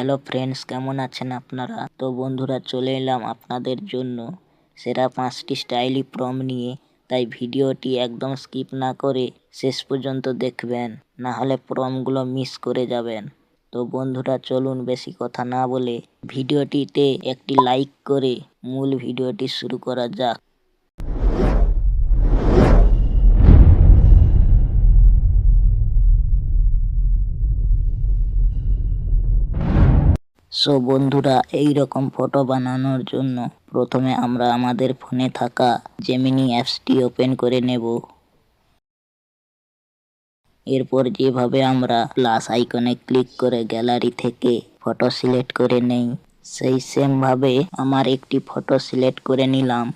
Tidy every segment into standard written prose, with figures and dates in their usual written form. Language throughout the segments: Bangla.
হ্যালো ফ্রেন্ডস, কেমন আছেন আপনারা? তো বন্ধুরা, চলে এলাম আপনাদের জন্য সেরা 5টি স্টাইলি প্রম নিয়ে। তাই ভিডিওটি একদম স্কিপ না করে শেষ পর্যন্ত দেখবেন, না হলে প্রমগুলো মিস করে যাবেন। তো বন্ধুরা, চলুন বেশি কথা না বলে ভিডিওটিতে একটি লাইক করে মূল ভিডিওটি শুরু করা যাক। সো বন্ধুরা, এই রকম ফটো বানানোর জন্য প্রথমে আমরা আমাদের ফোনে থাকা জেমিনি অ্যাপসটি ওপেন করে নেব। এরপর যেভাবে আমরা প্লাস আইকনে ক্লিক করে গ্যালারি থেকে ফটো সিলেক্ট করে নেই, সেই সেম ভাবে আমার একটি ফটো সিলেক্ট করে নিলাম।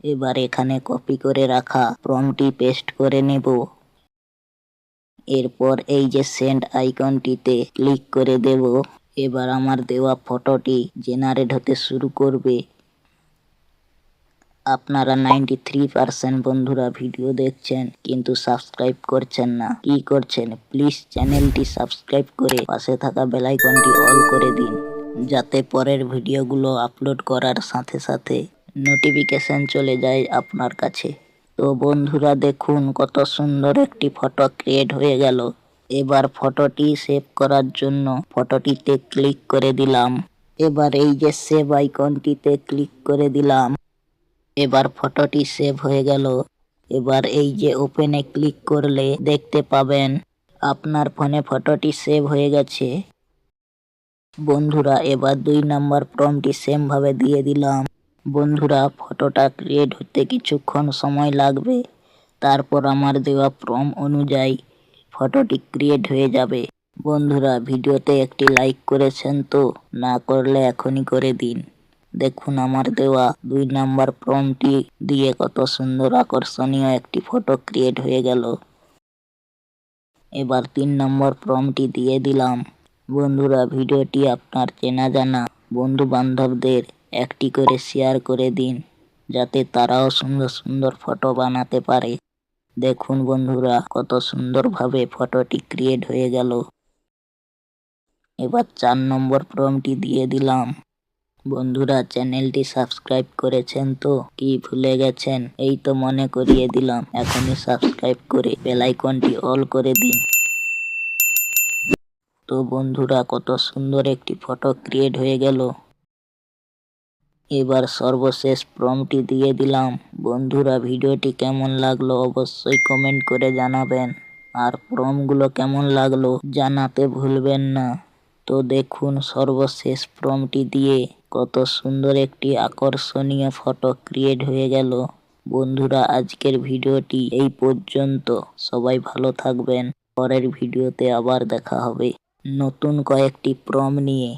এবার এখানে কপি করে রাখা প্রম্পটটি পেস্ট করে নেব। এরপর এই যে সেন্ড আইকনটিতে ক্লিক করে দেব। এবার আমার দেওয়া ফটোটি জেনারেট হতে শুরু করবে। আপনারা 93% বন্ধুরা ভিডিও দেখছেন কিন্তু সাবস্ক্রাইব করছেন না। কি করছেন? প্লিজ চ্যানেলটি সাবস্ক্রাইব করে পাশে থাকা বেল আইকনটি অল করে দিন, যাতে পরের ভিডিওগুলো আপলোড করার সাথে সাথে নোটিফিকেশন চলে যায় আপনার কাছে। তো বন্ধুরা, দেখুন কত সুন্দর একটি ফটো ক্রিয়েট হয়ে গেল। এবার ফটোটি সেভ করার জন্য ফটোটিতে ক্লিক করে দিলাম। এবার এই যে সেভ আইকনটিতে ক্লিক করে দিলাম। এবার ফটোটি সেভ হয়ে গেল। এবার এই যে ওপেনে ক্লিক করলে দেখতে পাবেন আপনার ফোনে ফটোটি সেভ হয়ে গেছে। বন্ধুরা, এবার 2 নম্বর প্রম্পটটি সেম ভাবে দিয়ে দিলাম। বন্ধুরা, ফটোটা ক্রিয়েট হতে কিছুক্ষণ সময় লাগবে। তারপর আমার দেওয়া প্রম্পট অনুযায়ী ফটোটি ক্রিয়েট হয়ে যাবে। বন্ধুরা, ভিডিওতে একটি লাইক করেছেন তো? না করলে এখনই করে দিন। দেখুন আমার দেওয়া 2 নম্বর প্রম্পটটি দিয়ে কত সুন্দর আকর্ষণীয় একটি ফটো ক্রিয়েট হয়ে গেল। এবার 3 নম্বর প্রম্পটটি দিয়ে দিলাম। বন্ধুরা, ভিডিওটি আপনার চেনা জানা বন্ধু বান্ধবদের একটি করে শেয়ার করে দিন, যাতে তারাও সুন্দর সুন্দর ফটো বানাতে পারে। দেখুন বন্ধুরা, কত সুন্দরভাবে ফটোটি ক্রিয়েট হয়ে গেল। এবার 4 নম্বর প্রম্পটটি দিয়ে দিলাম। বন্ধুরা, চ্যানেলটি সাবস্ক্রাইব করেছেন তো? কি ভুলে গেছেন? এই তো মনে করিয়ে দিলাম, এখনই সাবস্ক্রাইব করে বেল আইকনটি অল করে দিন। তো বন্ধুরা, কত সুন্দর একটি ফটো ক্রিয়েট হয়ে গেল। এবার সর্বশেষ প্রম্পটটি দিয়ে দিলাম। বন্ধুরা, ভিডিওটি কেমন লাগলো অবশ্যই কমেন্ট করে জানাবেন, আর প্রম্পটগুলো কেমন লাগলো জানাতে ভুলবেন না। তো দেখুন সর্বশেষ প্রম্পটটি দিয়ে কত সুন্দর একটি আকর্ষণীয় ফটো ক্রিয়েট হয়ে গেল। বন্ধুরা, আজকের ভিডিওটি এই পর্যন্ত। সবাই ভালো থাকবেন। পরের ভিডিওতে আবার দেখা হবে নতুন কয়েকটি প্রম্পট নিয়ে।